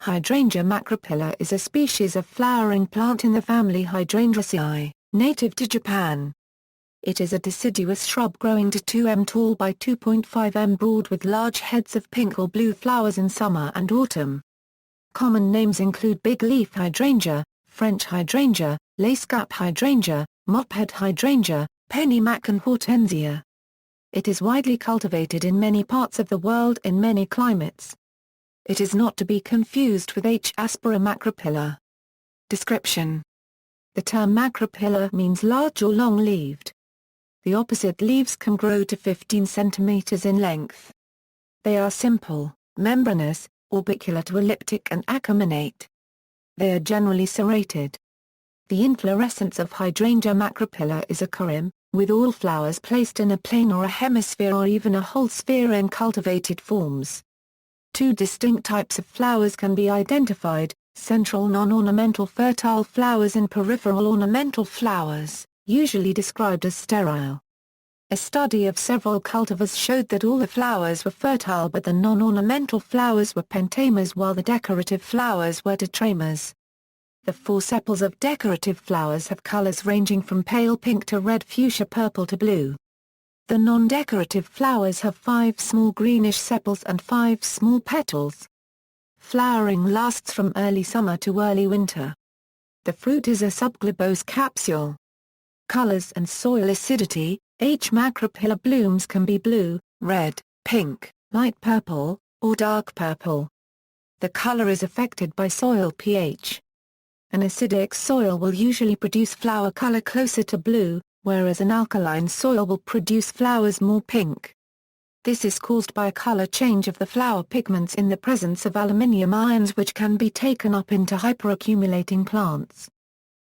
Hydrangea macrophylla is a species of flowering plant in the family Hydrangeaceae, native to Japan. It is a deciduous shrub growing to 2 m tall by 2.5 m broad with large heads of pink or blue flowers in summer and autumn. Common names include bigleaf hydrangea, French hydrangea, lacecap hydrangea, mophead hydrangea, pennymac and hortensia. It is widely cultivated in many parts of the world in many climates. It is not to be confused with H. aspera macrophylla. Description: the term macrophylla means large or long-leaved. The opposite leaves can grow to 15 cm in length. They are simple, membranous, orbicular to elliptic and acuminate. They are generally serrated. The inflorescence of Hydrangea macrophylla is a corymb, with all flowers placed in a plane or a hemisphere or even a whole sphere in cultivated forms. Two distinct types of flowers can be identified: central non-ornamental fertile flowers and peripheral ornamental flowers, usually described as sterile. A study of several cultivars showed that all the flowers were fertile but the non-ornamental flowers were pentamers while the decorative flowers were tetramers. The 4 sepals of decorative flowers have colors ranging from pale pink to red fuchsia purple to blue. The non-decorative flowers have 5 small greenish sepals and 5 small petals. Flowering lasts from early summer to early winter. The fruit is a subglobose capsule. Colors and soil acidity: H. macrophylla blooms can be blue, red, pink, light purple, or dark purple. The color is affected by soil pH. An acidic soil will usually produce flower color closer to blue, whereas an alkaline soil will produce flowers more pink. This is caused by a color change of the flower pigments in the presence of aluminium ions which can be taken up into hyperaccumulating plants.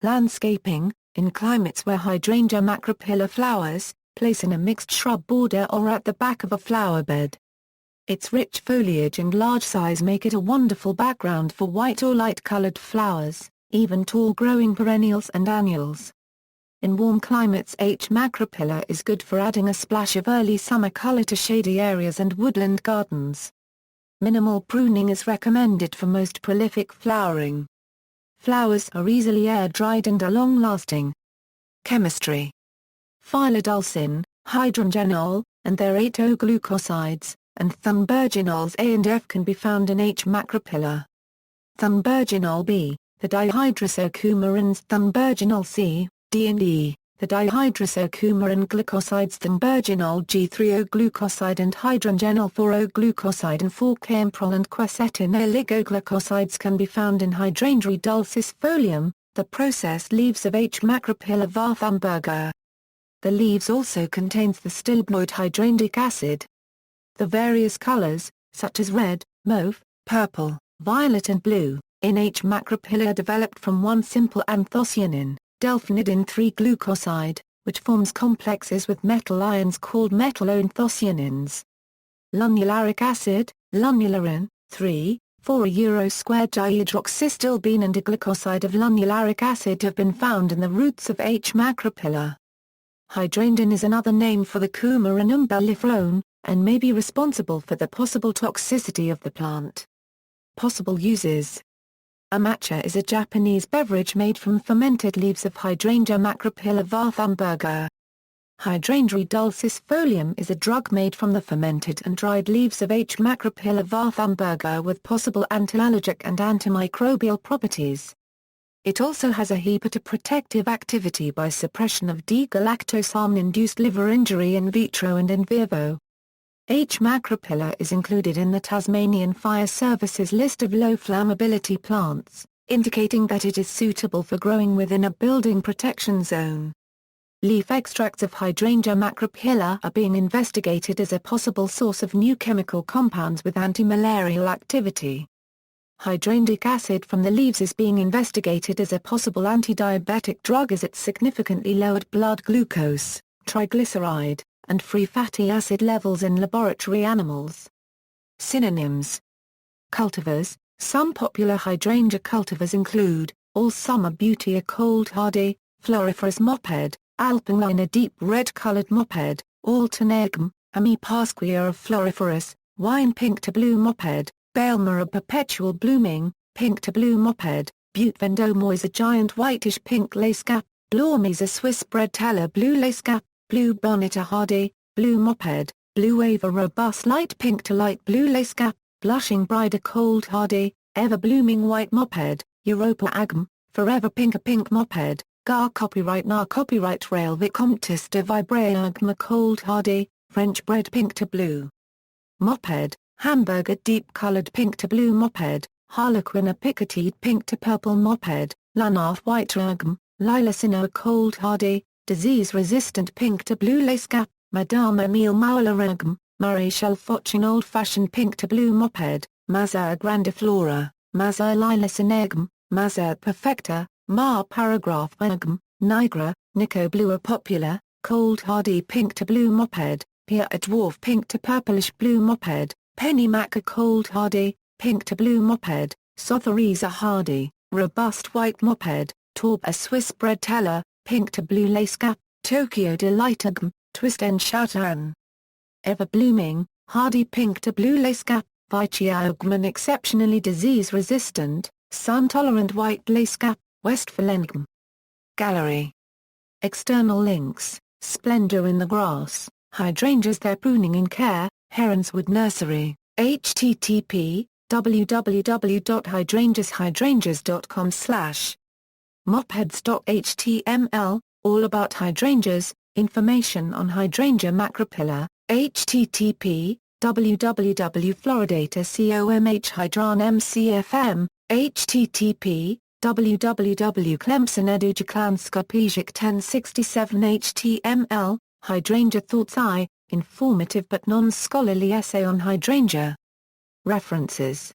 Landscaping: in climates where Hydrangea macrophylla flowers, place in a mixed shrub border or at the back of a flower bed. Its rich foliage and large size make it a wonderful background for white or light-colored flowers, even tall growing perennials and annuals. In warm climates, H. macrophylla is good for adding a splash of early summer color to shady areas and woodland gardens. Minimal pruning is recommended for most prolific flowering. Flowers are easily air-dried and are long-lasting. Chemistry: phyllodelsin, hydrangenol, and their 8 O-glucosides, and thunberginols A and F can be found in H. macrophylla. Thunberginol B, the dihydroisocoumarins thunberginol C, D and E, the dihydroisocumarin glycosides thunberginol G3-O-glucoside and hydrangenol 4-O-glucoside and 4-camprol and quercetin oligoglycosides can be found in Hydrangea dulcis folium, the processed leaves of H. macrophylla var Thunberger. The leaves also contains the stilbenoid hydrangeac acid. The various colors, such as red, mauve, purple, violet and blue, in H. macrophylla are developed from one simple anthocyanin, delphinidin 3-glucoside, which forms complexes with metal ions called metalloanthocyanins. Lunularic acid, lunularin, 3,4-Euro-squared-dihydroxystilbene and a glycoside of lunularic acid have been found in the roots of H. macrophylla. Hydrangin is another name for the coumarin umbelliflone, and may be responsible for the possible toxicity of the plant. Possible uses: a matcha is a Japanese beverage made from fermented leaves of Hydrangea macrophylla var Thunberger. Hydrangea dulcis folium is a drug made from the fermented and dried leaves of H. macrophylla var Thunberger with possible antiallergic and antimicrobial properties. It also has a hepatoprotective activity by suppression of D-galactosamine-induced liver injury in vitro and in vivo. H. macrophylla is included in the Tasmanian Fire Service's list of low flammability plants, indicating that it is suitable for growing within a building protection zone. Leaf extracts of Hydrangea macrophylla are being investigated as a possible source of new chemical compounds with antimalarial activity. Hydrangeac acid from the leaves is being investigated as a possible anti-diabetic drug as it significantly lowered blood glucose, triglyceride, and free fatty acid levels in laboratory animals. Synonyms: cultivars. Some popular hydrangea cultivars include All Summer Beauty, a cold hardy, floriferous mophead; Alpina, a deep red-colored mophead; Alternaegum, Ami pasquia, a floriferous, wine pink to blue mophead; Baelma, a perpetual blooming, pink to blue mophead. Butte vendomo is a giant whitish pink lacecap. Blormes a Swiss bred teller blue lacecap. Blue bonnet a hardy, blue mophead. Blue ava robust light pink to light blue lacecap. Blushing bride a cold hardy, ever blooming white mophead. Europa agam, forever pink a pink mophead. Gar copyright na copyright rail Vicomtesse de Vibrae agam a cold hardy, French bred pink to blue mophead. Hamburger deep-colored pink to blue mophead. Harlequin a picotide pink to purple mophead. Lanarth white agam. Lilacino a cold hardy, disease-resistant pink to blue lacecap. Madame Emile Mauler agam. Maréchal Fauchon old-fashioned pink to blue mophead. Mazza grandiflora. Mazza lilacine Mazza perfecta. Mar paragraph agam. Nigra, Nico blue a popular, cold hardy pink to blue mophead. Pia a dwarf pink to purplish blue mophead. Penny Mac a cold hardy, pink to blue mophead. Sotheres a hardy, robust white mophead. Torb a Swiss bred teller, pink to blue lacecap. Tokyo Delight agam. Twist and Shoutan. Ever blooming, hardy pink to blue lacecap. Vicia agam an exceptionally disease-resistant, sun-tolerant white lacecap. Westphal. Gallery. External links: Splendor in the Grass, Hydrangeas Their Pruning and Care, Heronswood Nursery, http www.hydrangeaceae.com mopheads.html, all about hydrangeas, information on Hydrangea macrophylla, http www.floridataCOMH http www.clemsoneducalanscopesic 1067 html, Hydrangea Thoughts I, informative but non-scholarly essay on hydrangea. References